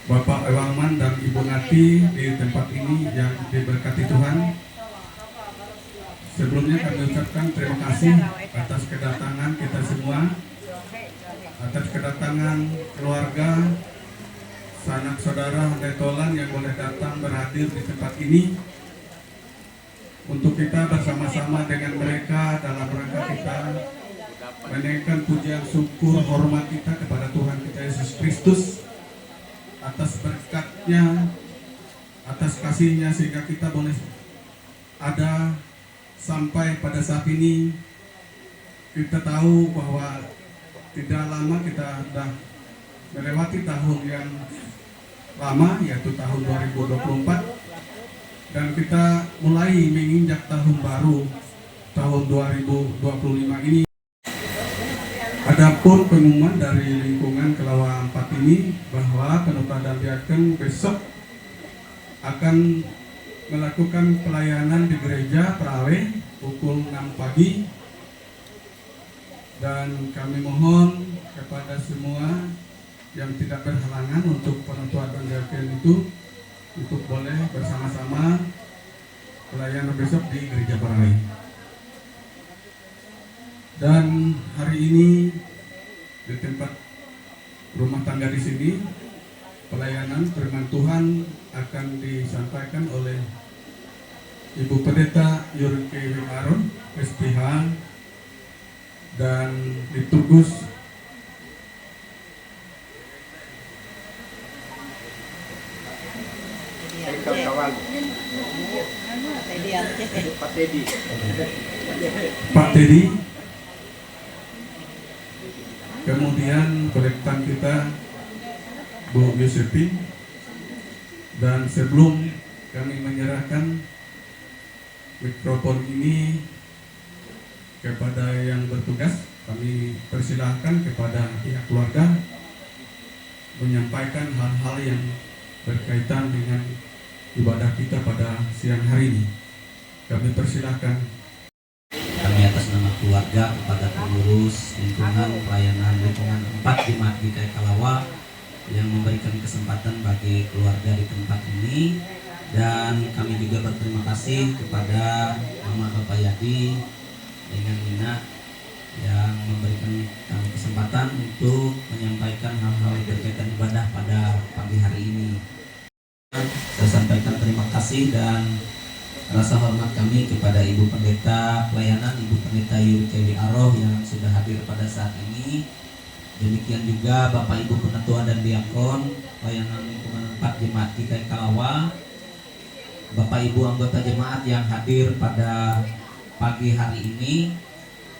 Bapak Ewangman dan Ibu Nati di tempat ini yang diberkati Tuhan. Sebelumnya kami ucapkan terima kasih atas kedatangan kita semua, atas kedatangan keluarga, sanak saudara Netolan yang boleh datang berhadir di tempat ini untuk kita bersama-sama dengan mereka dalam rangka kita menaikkan pujian syukur hormat kita kepada Tuhan kita Yesus Kristus atas berkatnya, atas kasihnya sehingga kita boleh ada sampai pada saat ini. Kita tahu bahwa tidak lama kita sudah melewati tahun yang lama, yaitu tahun 2024, dan kita mulai menginjak tahun baru tahun 2025 ini. Adapun pengumuman dari lingkungan Kelawa 4 ini bahwa Penuta dan Diaken besok akan melakukan pelayanan di gereja Prawe pukul 6 pagi, dan kami mohon kepada semua yang tidak berhalangan untuk Penuta dan Diaken itu untuk boleh bersama-sama pelayanan besok di gereja Prawe. Dan hari ini di tempat rumah tangga di sini pelayanan firman Tuhan akan disampaikan oleh Ibu Pendeta Yurke Wimaron, SPH, dan liturgus Pak Teddy. Kemudian kolektan kita Bu Yusufin. Dan sebelum kami menyerahkan mikrofon ini kepada yang bertugas, kami persilahkan kepada pihak keluarga menyampaikan hal-hal yang berkaitan dengan ibadah kita pada siang hari ini. Kami persilahkan. Kami atas nama keluarga kepada pengurus lingkungan pelayanan lingkungan 4 Jemaat GKI Kalawa yang memberikan kesempatan bagi keluarga di tempat ini, dan kami juga berterima kasih kepada Mama Bapak Yadi dengan Nina yang memberikan kami kesempatan untuk menyampaikan hal-hal berkaitan ibadah pada pagi hari ini. Saya sampaikan terima kasih dan rasa hormat kami kepada Ibu Pendeta Pelayanan, Ibu Pendeta Yurke Wiaroh yang sudah hadir pada saat ini. Demikian juga Bapak Ibu Penatua dan Diakon Pelayanan Lingkungan 4 Jemaat GKI Kalawa, Bapak Ibu anggota jemaat yang hadir pada pagi hari ini,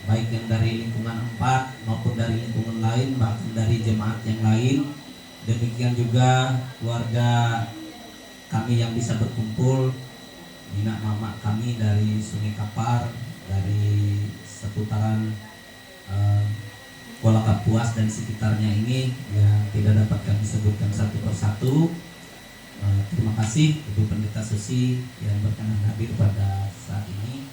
baik yang dari lingkungan 4 maupun dari lingkungan lain, bahkan dari jemaat yang lain. Demikian juga keluarga kami yang bisa berkumpul, Nina mama kami dari Sungai Kapar, dari seputaran Kuala Kapuas dan sekitarnya ini yang tidak dapat kami sebutkan satu persatu. Terima kasih Ibu Pendeta Susi yang berkenan hadir pada saat ini.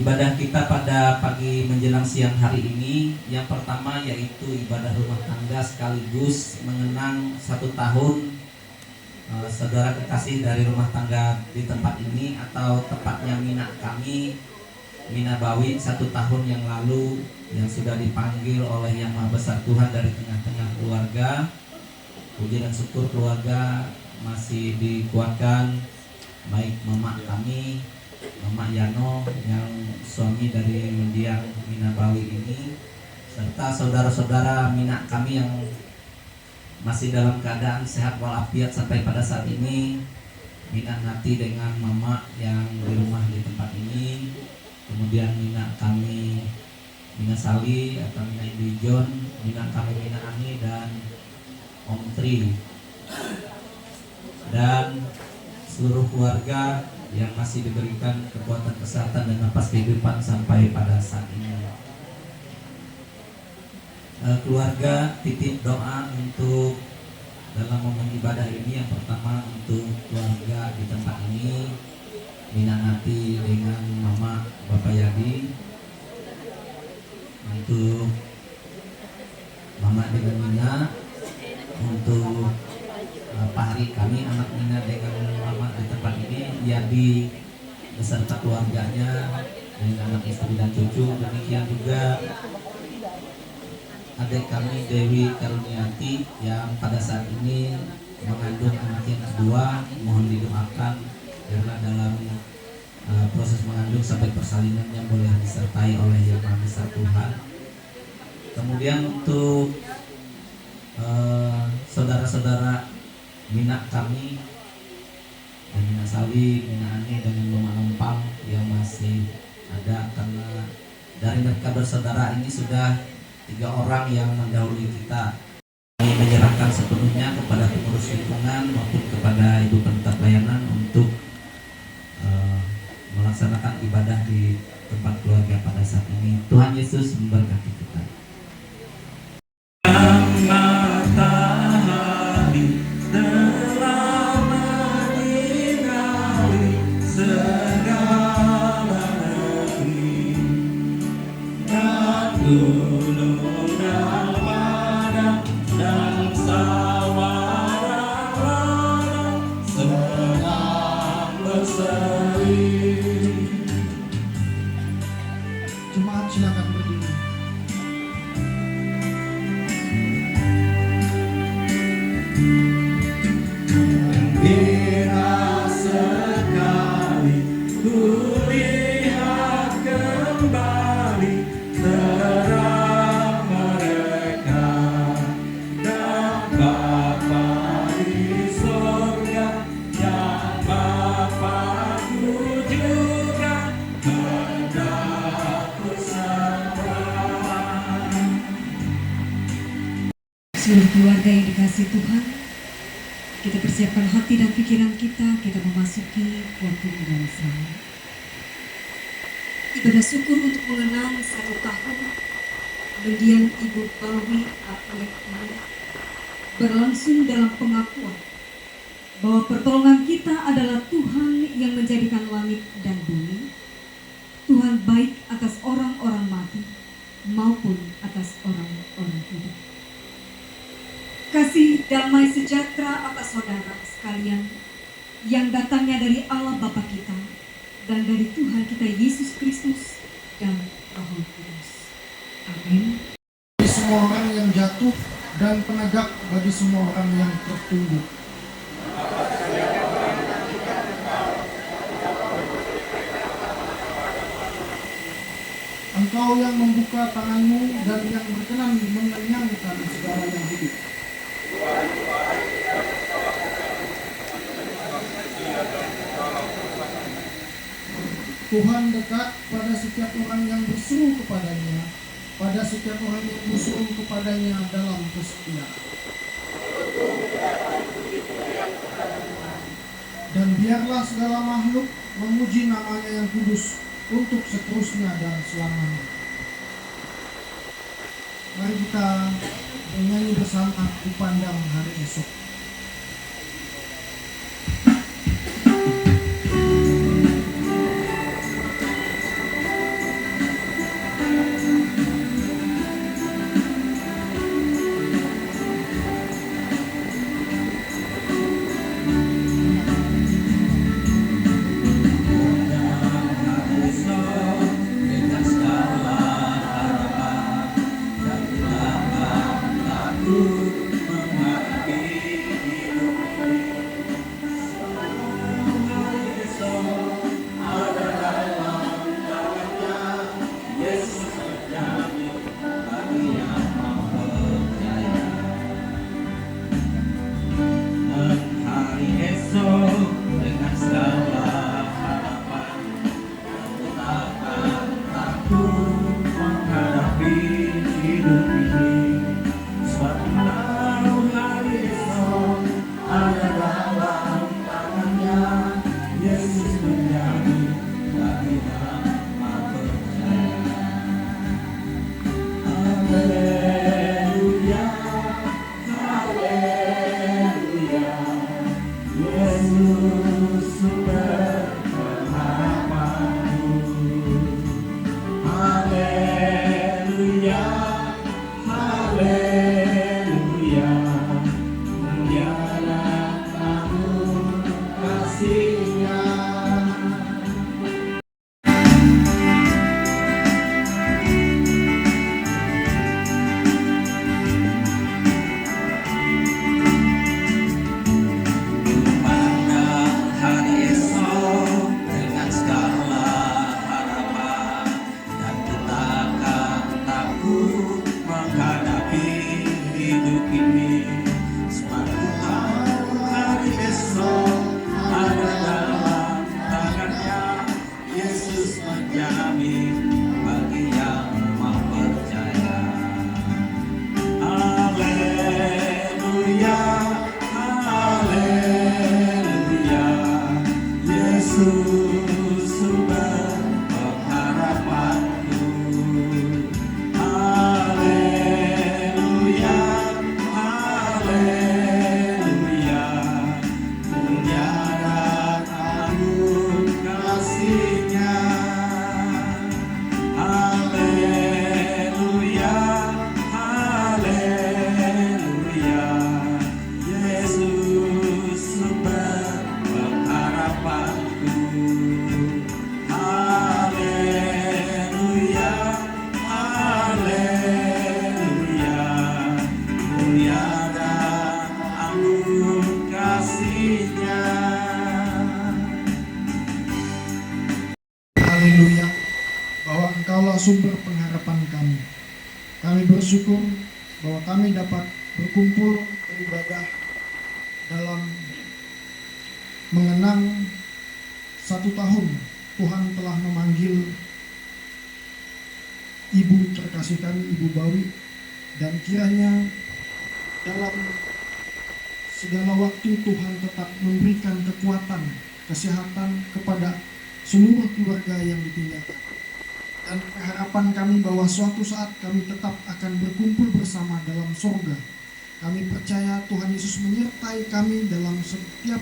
Ibadah kita pada pagi menjelang siang hari ini yang pertama yaitu ibadah rumah tangga sekaligus mengenang 1 tahun saudara kekasih dari rumah tangga di tempat ini, atau tepatnya Mina kami, Mina Bawi, 1 tahun yang lalu yang sudah dipanggil oleh Yang Maha Besar Tuhan dari tengah-tengah keluarga. Puji dan syukur keluarga masih dikuatkan, baik mama kami, Mama Yano yang suami dari mendiang Mina Bawi ini, serta saudara-saudara Mina kami yang masih dalam keadaan sehat walafiat sampai pada saat ini. Mina Nati dengan mama yang di rumah di tempat ini, kemudian Mina kami Mina Sali atau Mina Indi John, Mina kami Mina Ani dan Om Tri, dan seluruh keluarga yang masih diberikan kekuatan kesehatan dan napas kehidupan sampai pada saat ini. Keluarga titip doa untuk dalam momen ibadah ini. Yang pertama untuk keluarga di tempat ini, Mina Nati dengan Mama Bapak Yadi, untuk Mama dengan Mina, untuk Pak Hari, kami anak Mina dengan Muhammad di tempat ini, Yadi beserta keluarganya dengan anak istri dan cucu. Demikian juga adik kami Dewi Karuniati yang pada saat ini mengandung anak yang kedua. Mohon didoakan karena dalam proses mengandung sampai persalinan yang boleh disertai oleh Yang Maha Besar Tuhan. Kemudian untuk saudara-saudara Mina kami, Mina Sawi, Mina Ani, dan Mama Ampang yang masih ada, karena dari mereka bersaudara ini sudah 3 orang yang mendahului kita. Kami menyerahkan sepenuhnya kepada pengurus lingkungan maupun kepada Ibu Pendeta Pelayanan untuk melaksanakan ibadah di tempat keluarga pada saat ini. Tuhan Yesus memberkati kita. Matahari telah menyinari segala negeri, dan gunung dan padang dan sawah sedang berseri. Jemaat silakan berdiri. Gembira sekali kulihat kembali terang mereka dan Bapa di surga, yang Bapakku juga hendak bersama. Seluruh keluarga yang dikasihi Tuhan, kita persiapkan hati dan pikiran kita memasuki waktu ibadah salam. Ibadah syukur untuk mengenang 1 tahun mendiang Ibu Balwi Alek ini berlangsung dalam pengakuan bahwa pertolongan kita adalah Tuhan yang menjadikan langit dan bumi. Tuhan baik atas orang-orang mati maupun atas orang-orang hidup. Kasih damai sejahtera atas saudara sekalian yang datangnya dari Allah Bapa kita dan dari Tuhan kita Yesus Kristus dan Roh Kudus. Amin. Bagi semua orang yang jatuh dan penegak bagi semua orang yang tertunggu. Engkau yang membuka tanganmu dan yang berkenan mengenyangkan segala yang hidup. Tuhan dekat pada setiap orang yang berseru kepadanya, pada setiap orang yang berseru kepadanya dalam kesetiaan. Dan biarlah segala makhluk memuji namanya yang kudus untuk seterusnya dan selamanya. Mari kita menyanyi bersama Dipandang Hari Esok. Menghadapi ini. Suatu hari esok ada dalam tangannya. Yesus menjamin bagi yang mau percaya. Haleluya, haleluya, Yesus sumber pengharapanku. Haleluya, haleluya, mulia dan agung kasih-Nya. Haleluya, haleluya, Yesus sumber pengharapanku. Haleluya, haleluya, mulia dan agung kasih-Nya. Haleluya, bahwa Engkaulah sumber pengharapan kami. Kami bersyukur bahwa kami dapat berkumpul beribadah dalam mengenang 1 tahun Tuhan telah memanggil Ibu terkasih kami, Ibu Bawi, dan kiranya dalam segala waktu Tuhan tetap memberikan kekuatan, kesehatan kepada seluruh keluarga yang ditinggalkan. Dan harapan kami bahwa suatu saat kami tetap akan berkumpul bersama dalam sorga. Kami percaya Tuhan Yesus menyertai kami dalam setiap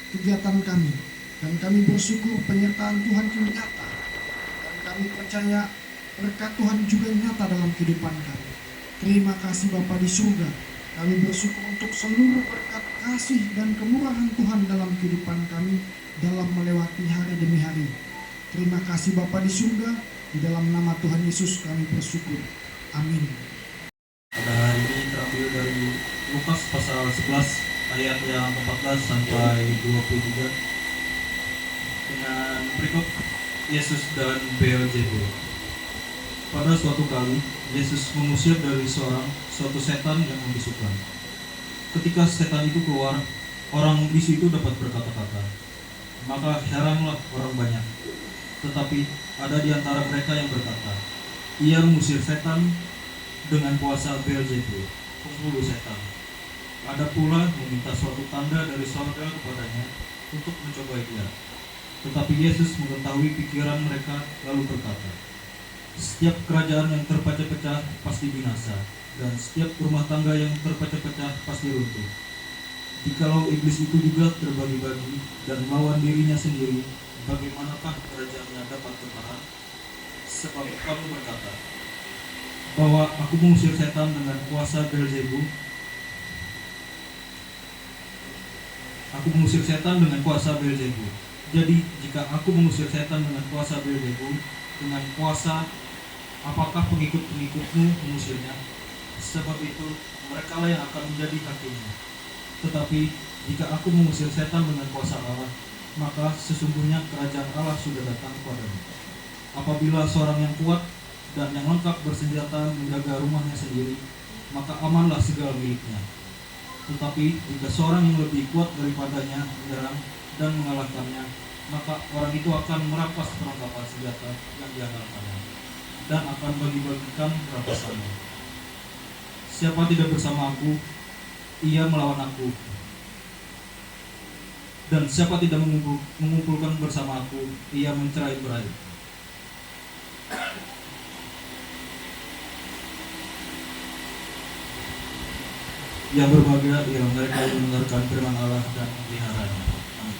kegiatan kami. Dan kami bersyukur penyertaan Tuhan itu nyata. Dan kami percaya berkat Tuhan juga nyata dalam kehidupan kami. Terima kasih Bapa di surga. Kami bersyukur untuk seluruh berkat kasih dan kemurahan Tuhan dalam kehidupan kami dalam melewati hari demi hari. Terima kasih Bapa di surga. Di dalam nama Tuhan Yesus kami bersyukur. Amin. Pada hari ini terambil dari Lukas pasal 11 ayat yang 14 sampai 23 dengan berikut Yesus dan Beelzebul. Pada suatu kali Yesus mengusir dari suatu setan yang membisukan. Ketika setan itu keluar, orang bisu itu dapat berkata-kata. Maka heranlah orang banyak. Tetapi ada di antara mereka yang berkata, ia mengusir setan dengan kuasa Beelzebul, penghulu setan. Ada pula meminta suatu tanda dari sorga kepadanya untuk mencobai dia. Tetapi Yesus mengetahui pikiran mereka lalu berkata, setiap kerajaan yang terpecah-pecah pasti binasa, dan setiap rumah tangga yang terpecah-pecah pasti runtuh. Jikalau iblis itu juga terbagi-bagi dan melawan dirinya sendiri, bagaimanakah kerajaannya dapat bertahan? Sebab kamu berkata bahwa aku mengusir setan dengan kuasa Beelzebul. Aku mengusir setan dengan kuasa Beelzebul. Jadi jika aku mengusir setan dengan kuasa Beelzebul, dengan kuasa apakah pengikut-pengikutmu mengusirnya? Sebab itu merekalah yang akan menjadi hakimnya. Tetapi jika aku mengusir setan dengan kuasa Allah, maka sesungguhnya kerajaan Allah sudah datang kepadamu. Apabila seorang yang kuat dan yang lengkap bersenjata menjaga rumahnya sendiri, maka amanlah segala miliknya. Tetapi jika seorang yang lebih kuat daripadanya menyerang dan mengalahkannya, maka orang itu akan merampas perlengkapan senjata yang diandalkannya dan akan bagi-bagikan rampasannya. Siapa tidak bersama aku, ia melawan aku. Dan siapa tidak mengumpulkan bersama aku, ia mencerai-berai. Yang berbahagia ialah mereka yang mendengarkan firman Allah dan memeliharanya. Amin.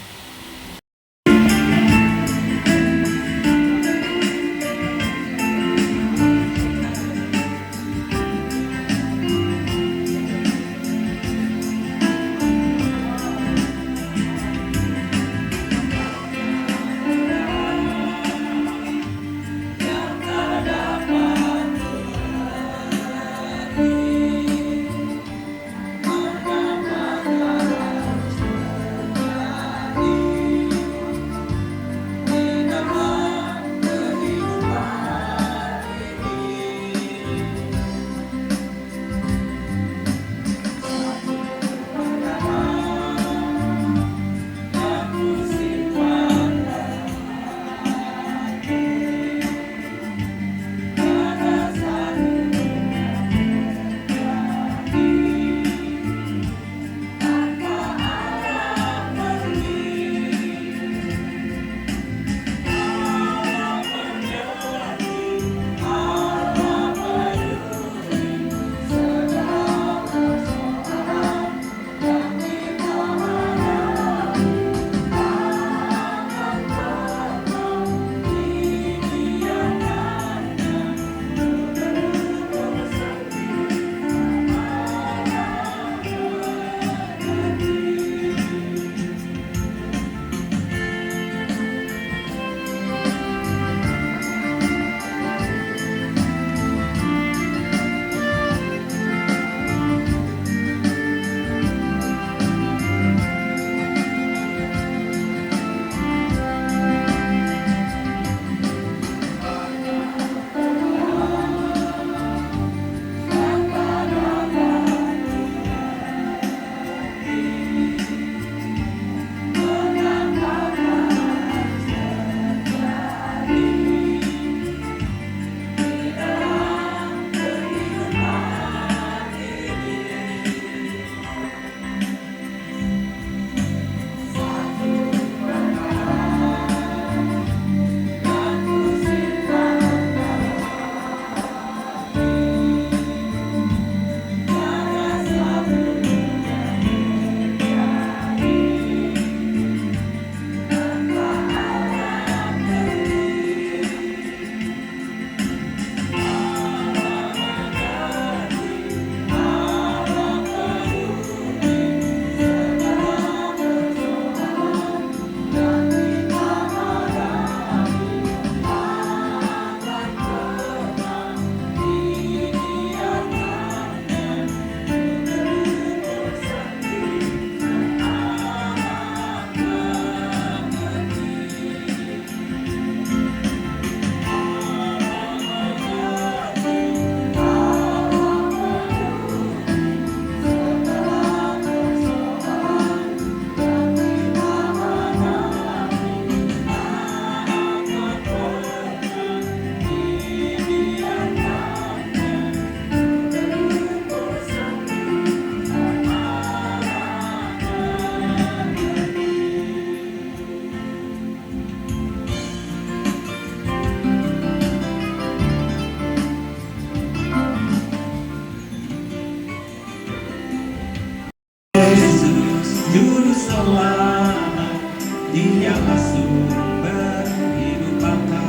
sumber hidup bangsa.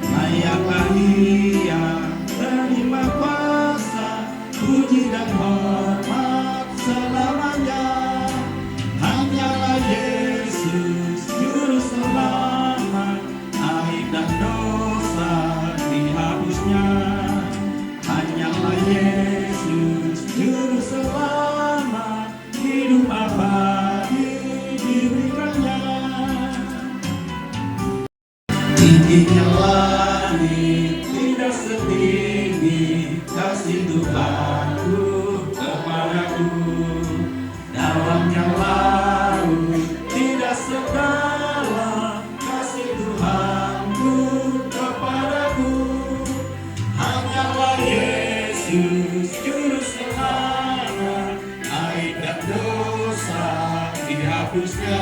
Layaklah Ia terima kuasa, puji dan hormat selamanya. Hanyalah Yesus Juru Selamat, aib dan dosa dihapusnya. Hanyalah Yesus Juru Selamat, hidup abadi diberikannya. Tingginya langit tidak setinggi kasih Tuhanku kepadaku. Dalamnya laut tidak sedalam kasih Tuhanku kepadaku. Hanyalah Yesus Juru Selamat, aib dan dosa dihapusnya.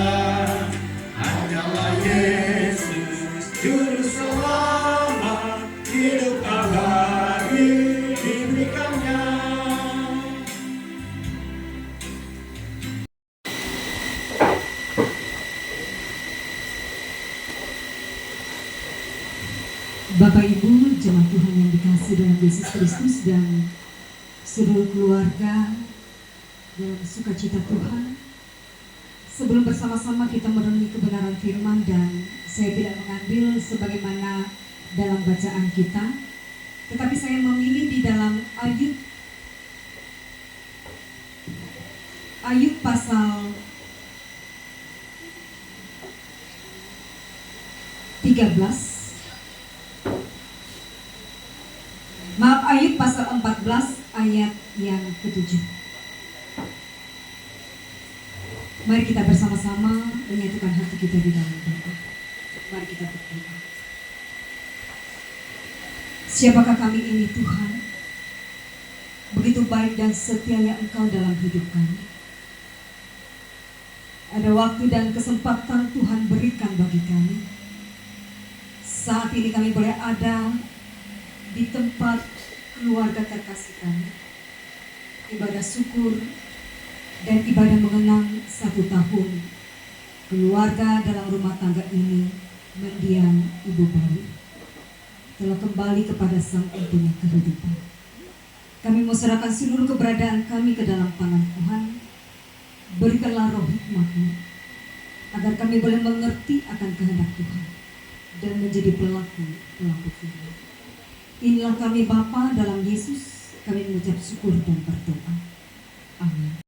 Hanyalah Yesus Juru Selamat, hidup abadi diberikannya. Bapak Ibu, jemaat Tuhan yang dikasihi dalam Yesus Kristus dan seluruh keluarga dalam sukacita Tuhan. Sebelum bersama-sama kita merenungi kebenaran firman, dan saya tidak mengambil sebagaimana dalam bacaan kita, tetapi saya memilih di dalam Ayub pasal 13. Ayub pasal 14 ayat yang ke-7. Mari kita bersama-sama menyatukan hati kita di dalam doa. Mari kita berdoa. Siapakah kami ini Tuhan? Begitu baik dan setianya Engkau dalam hidup kami. Ada waktu dan kesempatan Tuhan berikan bagi kami. Saat ini kami boleh ada di tempat keluarga terkasih kami. Ibadah syukur dan ibadah mengenang 1 tahun keluarga dalam rumah tangga ini mendiang Ibu Bawi telah kembali kepada Sang Empunya kehidupan. Kami mau serahkan seluruh keberadaan kami ke dalam tangan Tuhan. Berikanlah roh hikmat-Mu agar kami boleh mengerti akan kehendak Tuhan dan menjadi pelaku firman. Inilah kami Bapa, dalam Yesus kami mengucap syukur dan berdoa. Amin.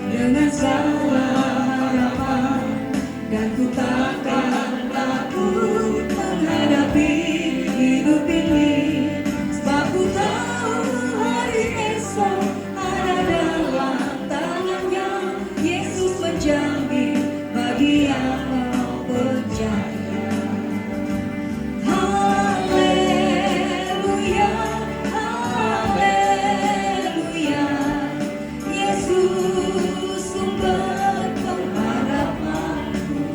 Dengan segala harapan, dan ku takkan takut menghadapi hidup ini, sebab ku tahu hari esok ada dalam tangannya. Yesus menjamin bagi yang mau percaya. Haleluya, haleluya, Yesus sumber pengharapanku.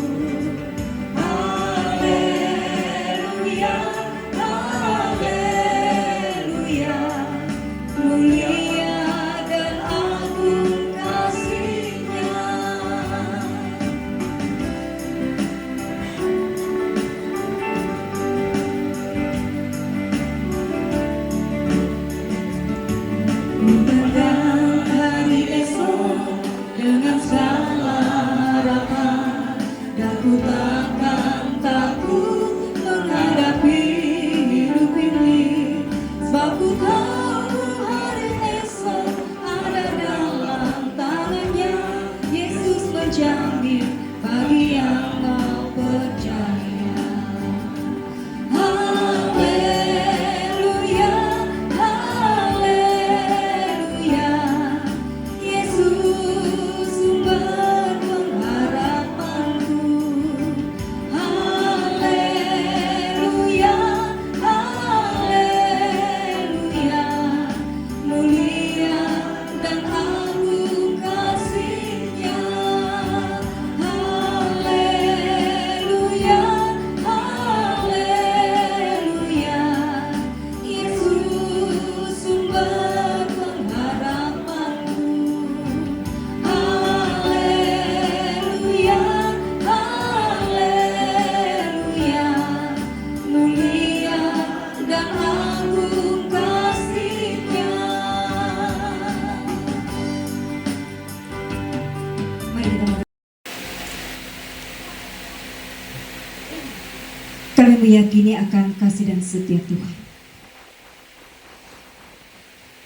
Haleluya, haleluya, mulia dan agung kasih-Nya. Mengenang hari esok dengan segala harapan, dan ku takkan takut menghadapi hidup ini, sebab ku tahu hari esok ada dalam tangannya. Yesus menjamin bagi yang mau percaya. Mari kita mendoa. Kami meyakini akan kasih dan setia Tuhan.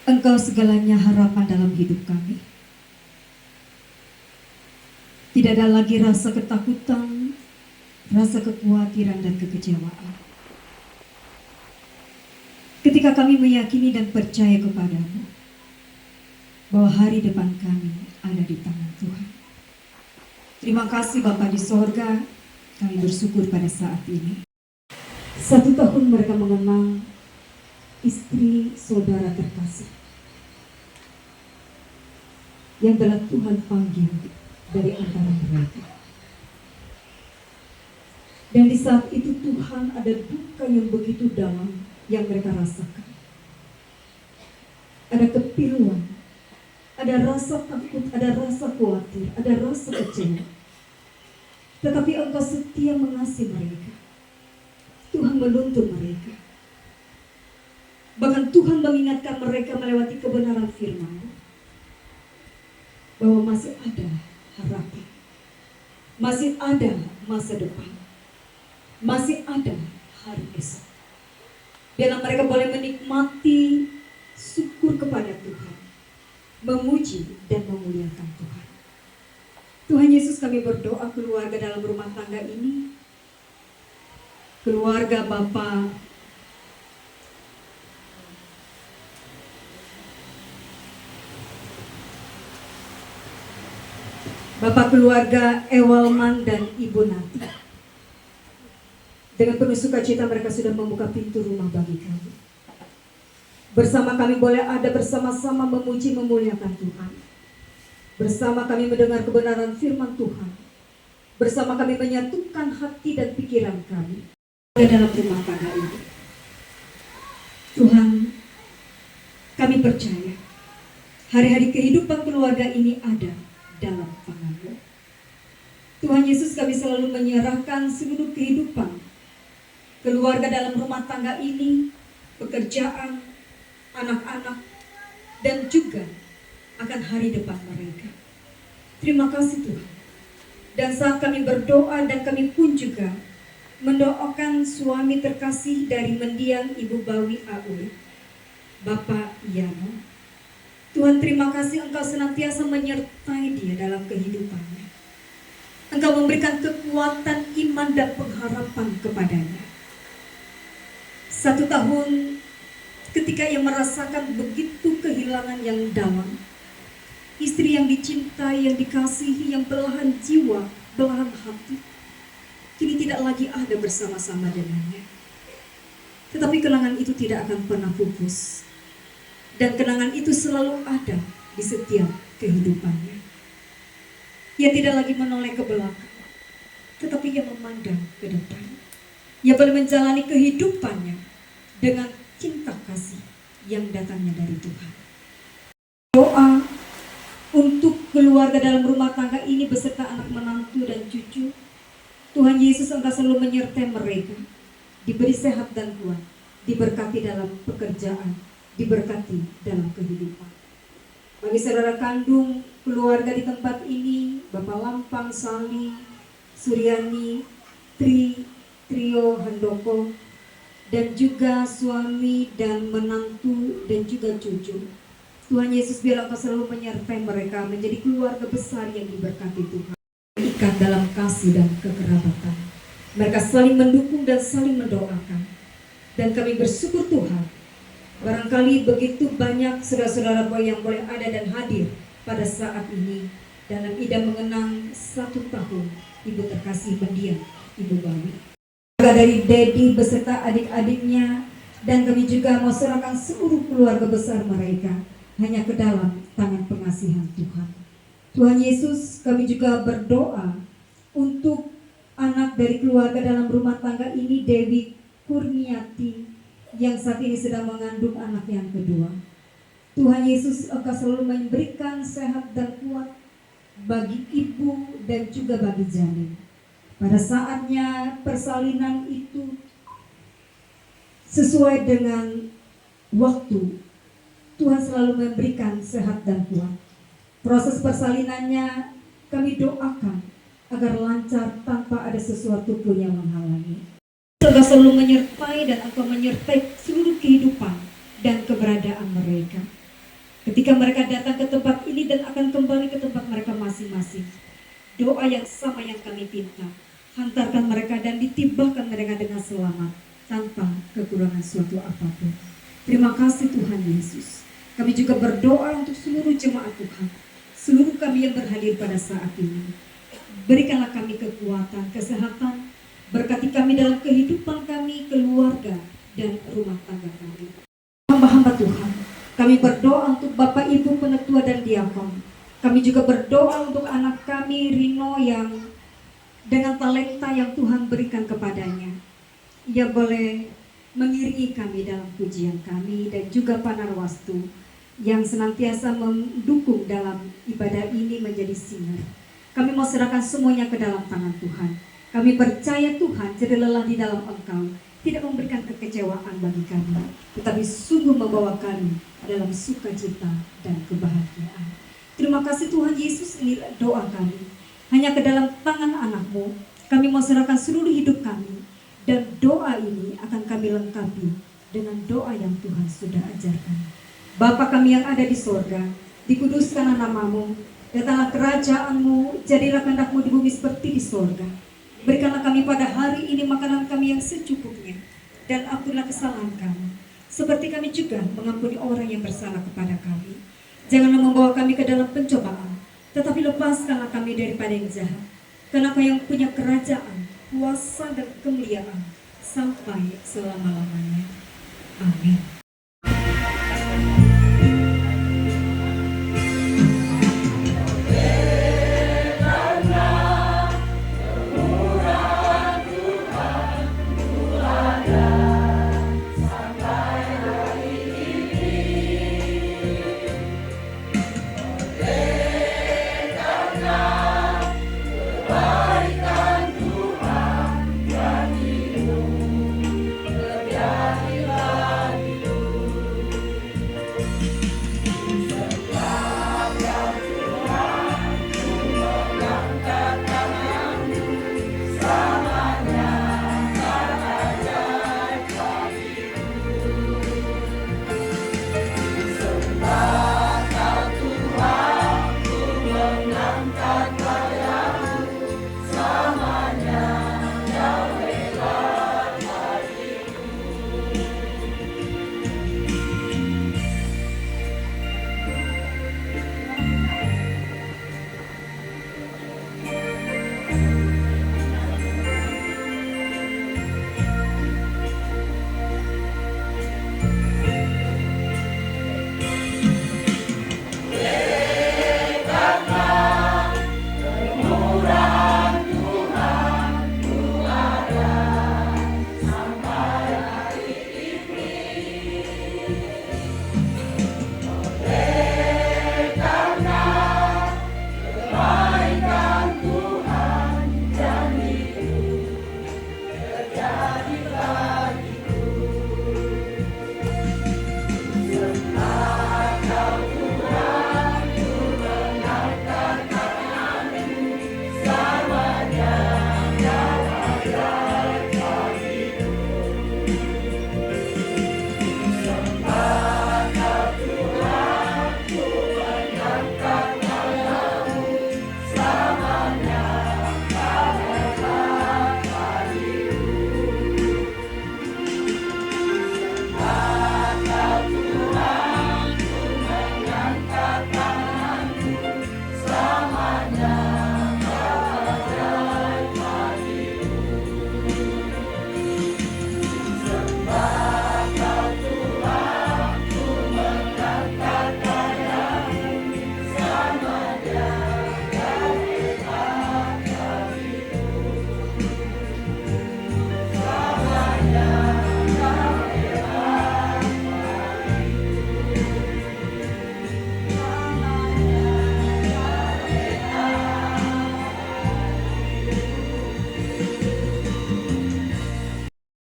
Engkau segalanya harapan dalam hidup kami. Tidak ada lagi rasa ketakutan, rasa kekhawatiran dan kekecewaan. Ketika kami meyakini dan percaya kepadamu, bahwa hari depan kami ada di tangan Tuhan. Terima kasih Bapa di sorga, kami bersyukur pada saat ini. 1 tahun mereka mengenal istri saudara terkasih yang telah Tuhan panggil dari antara mereka. Dan di saat itu Tuhan ada duka yang begitu dalam yang mereka rasakan. Ada kepiluan, ada rasa takut, ada rasa khawatir, ada rasa kecewa. Tetapi Engkau setia mengasihi mereka. Tuhan menuntun mereka. Bahkan Tuhan mengingatkan mereka melewati kebenaran firman-Mu bahwa masih ada harapan, masih ada masa depan, masih ada hari esok. Biarlah mereka boleh menikmati syukur kepada Tuhan, memuji dan memuliakan Tuhan. Tuhan Yesus, kami berdoa keluarga dalam rumah tangga ini, keluarga Bapa keluarga Ewalman dan Ibu Nati. Dengan penuh sukacita mereka sudah membuka pintu rumah bagi kami. Bersama kami boleh ada bersama-sama memuji memuliakan Tuhan. Bersama kami mendengar kebenaran firman Tuhan. Bersama kami menyatukan hati dan pikiran kami dalam rumah tangga ini. Tuhan, kami percaya hari-hari kehidupan keluarga ini ada dalam tangan-Mu. Tuhan Yesus, kami selalu menyerahkan seluruh kehidupan keluarga dalam rumah tangga ini, pekerjaan, anak-anak, dan juga akan hari depan mereka. Terima kasih Tuhan. Dan saat kami berdoa dan kami pun juga mendoakan suami terkasih dari mendiang Ibu Bawi Aul, Bapak Yano. Tuhan, terima kasih Engkau senantiasa menyertai dia dalam kehidupannya. Engkau memberikan kekuatan iman dan pengharapan kepadanya. 1 tahun ketika ia merasakan begitu kehilangan yang dalam, istri yang dicintai, yang dikasihi, yang belahan jiwa, belahan hati, kini tidak lagi ada bersama-sama dengannya. Tetapi kenangan itu tidak akan pernah pupus. Dan kenangan itu selalu ada di setiap kehidupannya. Ia tidak lagi menoleh ke belakang, tetapi ia memandang ke depan. Ia boleh menjalani kehidupannya dengan cinta kasih yang datangnya dari Tuhan. Doa untuk keluarga dalam rumah tangga ini beserta anak menantu dan cucu. Tuhan Yesus, Engkau selalu menyertai mereka, diberi sehat dan kuat, diberkati dalam pekerjaan, diberkati dalam kehidupan. Bagi saudara kandung keluarga di tempat ini, Bapak Lampang, Sali, Suryani, Trio Handoko, dan juga suami dan menantu dan juga cucu. Tuhan Yesus, biar Engkau selalu menyertai mereka menjadi keluarga besar yang diberkati Tuhan. Ikat dalam kasih dan kekerabatan. Mereka saling mendukung dan saling mendoakan. Dan kami bersyukur Tuhan, barangkali begitu banyak saudara-saudara yang boleh ada dan hadir pada saat ini dalam Ida mengenang 1 tahun Ibu terkasih mendiang Ibu Bawi. Dari Dedi beserta adik-adiknya, dan kami juga mau serahkan seluruh keluarga besar mereka hanya ke dalam tangan pengasihan Tuhan. Tuhan Yesus, kami juga berdoa untuk anak dari keluarga dalam rumah tangga ini, Dewi Kurniati, yang saat ini sedang mengandung anak yang kedua. Tuhan Yesus, Engkau selalu memberikan sehat dan kuat bagi ibu dan juga bagi janin. Pada saatnya persalinan itu sesuai dengan waktu, Tuhan selalu memberikan sehat dan kuat. Proses persalinannya kami doakan agar lancar tanpa ada sesuatu pun yang menghalangi. Engkau selalu menyertai dan Engkau menyertai seluruh kehidupan dan keberadaan mereka. Ketika mereka datang ke tempat ini dan akan kembali ke tempat mereka masing-masing, doa yang sama yang kami pinta, hantarkan mereka dan ditibahkan mereka dengan selamat tanpa kekurangan suatu apapun. Terima kasih Tuhan Yesus. Kami juga berdoa untuk seluruh jemaat Tuhan, seluruh kami yang berhadir pada saat ini. Berikanlah kami kekuatan, kesehatan, berkati kami dalam kehidupan kami, keluarga, dan rumah tangga kami. Hamba-hamba Tuhan, kami berdoa untuk Bapak Ibu Penetua dan Diakon. Kami juga berdoa untuk anak kami Rino yang dengan talenta yang Tuhan berikan kepadanya. Ia boleh mengiringi kami dalam pujian kami, dan juga Pak Narwastu yang senantiasa mendukung dalam ibadah ini menjadi singer. Kami mau serahkan semuanya ke dalam tangan Tuhan. Kami percaya Tuhan jadi lelah di dalam Engkau tidak memberikan kekecewaan bagi kami, tetapi sungguh membawa kami dalam sukacita dan kebahagiaan. Terima kasih Tuhan Yesus, ini doa kami. Hanya ke dalam tangan anak-Mu, kami mau serahkan seluruh hidup kami. Dan doa ini akan kami lengkapi dengan doa yang Tuhan sudah ajarkan. Bapa kami yang ada di sorga, dikuduskanlah nama-Mu, datanglah kerajaan-Mu, jadilah kehendak-Mu di bumi seperti di sorga. Berikanlah kami pada hari ini makanan kami yang secukupnya, dan ampunilah kesalahan kami, seperti kami juga mengampuni orang yang bersalah kepada kami. Janganlah membawa kami ke dalam pencobaan, tetapi lepaskanlah kami daripada yang jahat. Karena Kau yang punya kerajaan, kuasa dan kemuliaan sampai selama-lamanya. Amin.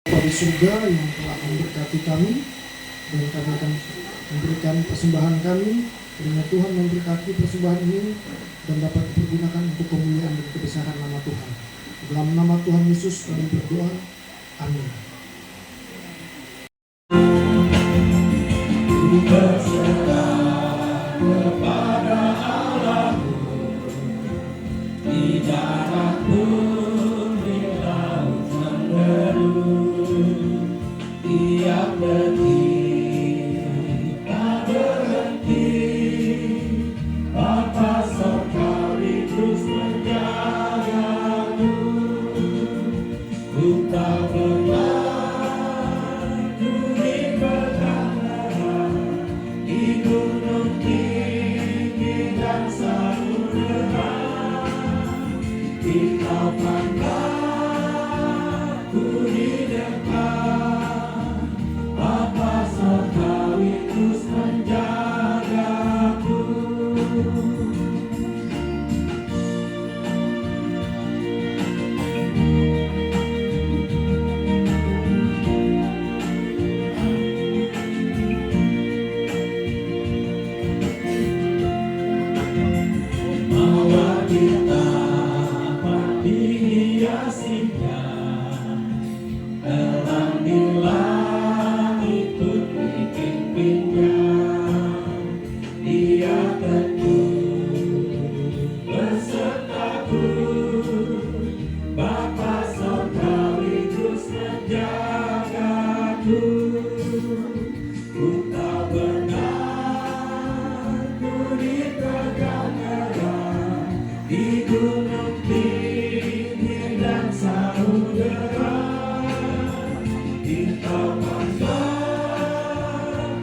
Pada surga yang telah memberkati kami, dan kami akan memberikan persembahan kami, karena Tuhan memberkati persembahan ini dan dapat dipergunakan untuk kemuliaan dan kebesaran nama Tuhan. Dalam nama Tuhan Yesus kami berdoa. Amin. Kepada Allahmu di darat pun di laut menderu, tiap detik tak berhenti. Bapa Sorgawi terus menjagaku, ku tak pernah ku dipegang erat di gunung tinggi dan samudera. Di kapankah ku di dekat, Bapa Sorgawi terus menjagaku. Mawar kita dihiasinya, elang di langit pun dipimpinnya. Dia teguh besertaku, Bapa Sorgawi terus menjagaku. Ku tak pernah ku dipegang erat di gunung tinggi dan samudera. Di kapankah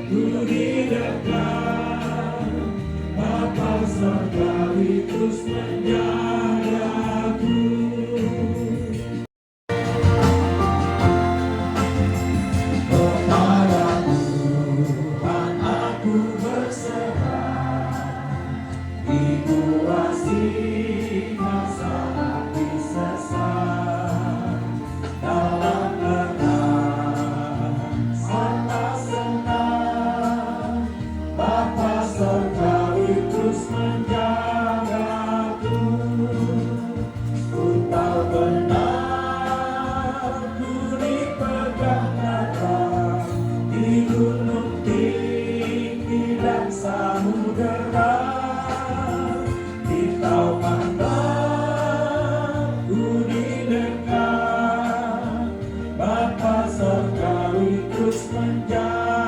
ku di dekat, Bapa Sorgawi terus menjagaku. Kepada Tuhan aku berserah, dikuasi masa api sesat. Dalam perang serta senang, Bapa Sorgawi terus menjagaku. Ku tak pernah ku dipegang erat di gunung tinggi dan samudera. Di kapankah ku di dekat, Bapa Sorgawi terus menjagaku.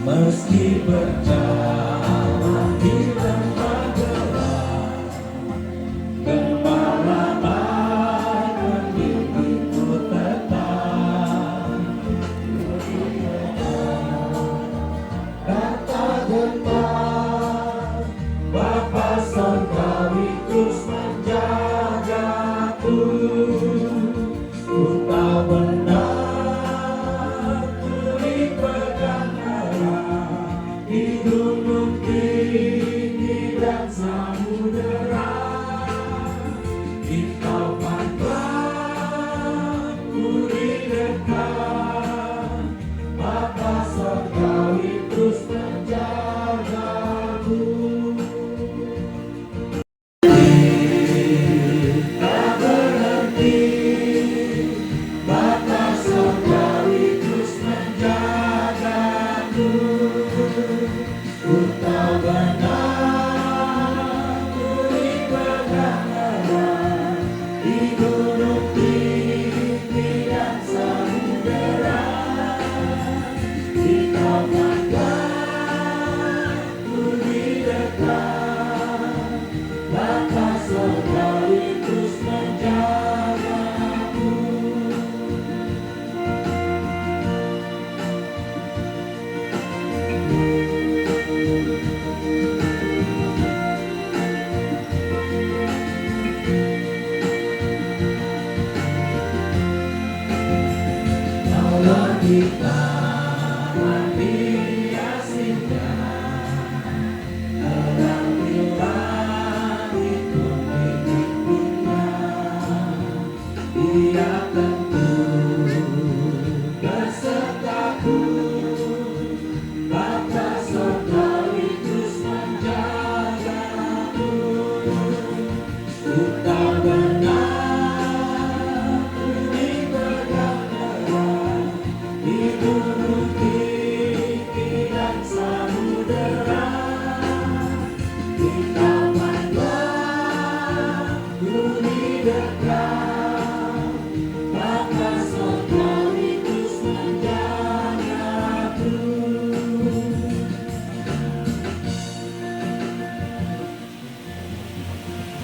Meski berjalan di tempat gelap, gembala bagaikan bimbingku tetap. Kata gentar, Bapa Sorgawi terus menjagaku. Ku tak pernah ku dipegang erat di gunung tinggi dan samudera. Di kapankah ku di dekat, Bapa Sorgawi terus menjagaku. Tak berhenti, Bapa Sorgawi terus menjagaku. Ku tak pernah ku dipegang erat di gunung tinggi dan samudera. Di kapankah ku di dekat, Bapa Sorgawi terus menjagaku.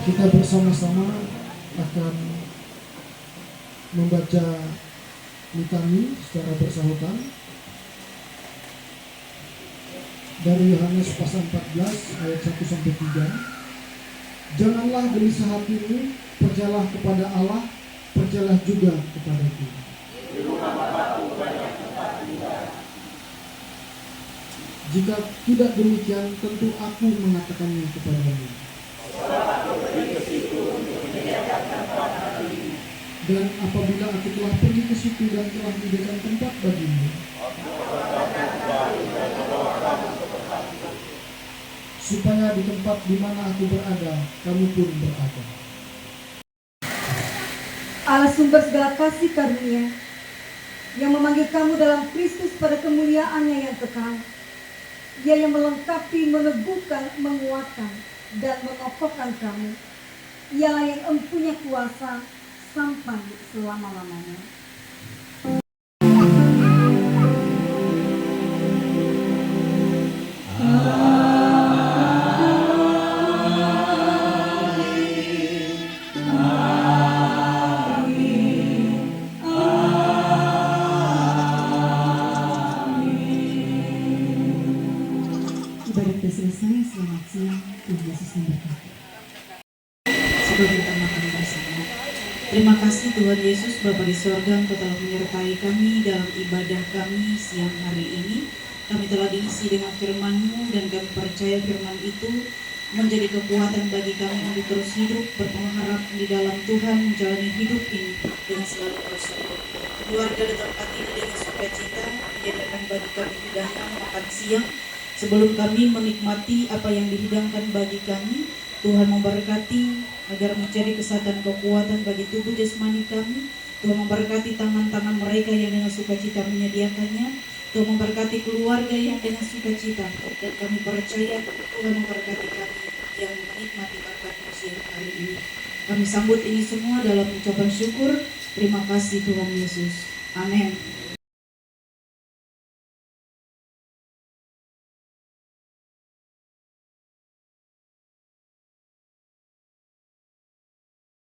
Kita bersama-sama akan membaca litani secara bersahutan dari Yohanes pasal 14 ayat 1 sampai 3. Janganlah gelisah hatimu, percayalah kepada Allah, percayalah juga kepadaku. Jika tidak demikian, tentu aku mengatakannya kepadamu. Dan apabila aku telah pergi ke situ dan telah menyediakan tempat bagimu, supaya di tempat di mana aku berada, kamu pun berada. Allah sumber segala kasih karunia yang memanggil kamu dalam Kristus pada kemuliaannya yang kekal. Dia yang melengkapi, meneguhkan, menguatkan, dan mengokohkan kamu. Ialah yang empunya kuasa sampai selama-lamanya. Ibadah sudah selesai. Selamat siang. Tuhan Yesus memberkati. Sebelum kita makan bersama, terima kasih Tuhan Yesus Bapa di sorga, Engkau telah menyertai kami dalam ibadah kami siang hari ini. Kami telah diisi dengan firman-Mu dan kami percaya firman itu menjadi kekuatan bagi kami untuk terus hidup berpengharapan di dalam Tuhan, menjalani hidup ini dengan selalu bersyukur. Keluarga di tempat ini dengan sukacita menyediakan bagi kami hidangan makan siang. Sebelum kami menikmati apa yang dihidangkan bagi kami, Tuhan memberkati agar menjadi kesehatan kekuatan bagi tubuh jasmani kami. Tuhan memberkati tangan-tangan mereka yang dengan sukacita menyediakannya. Tuhan memberkati keluarga yang dengan sukacita. Dan kami percaya Tuhan memberkati kami yang menikmati berkat-Mu siang hari ini. Kami sambut ini semua dalam ucapan syukur. Terima kasih Tuhan Yesus. Amin.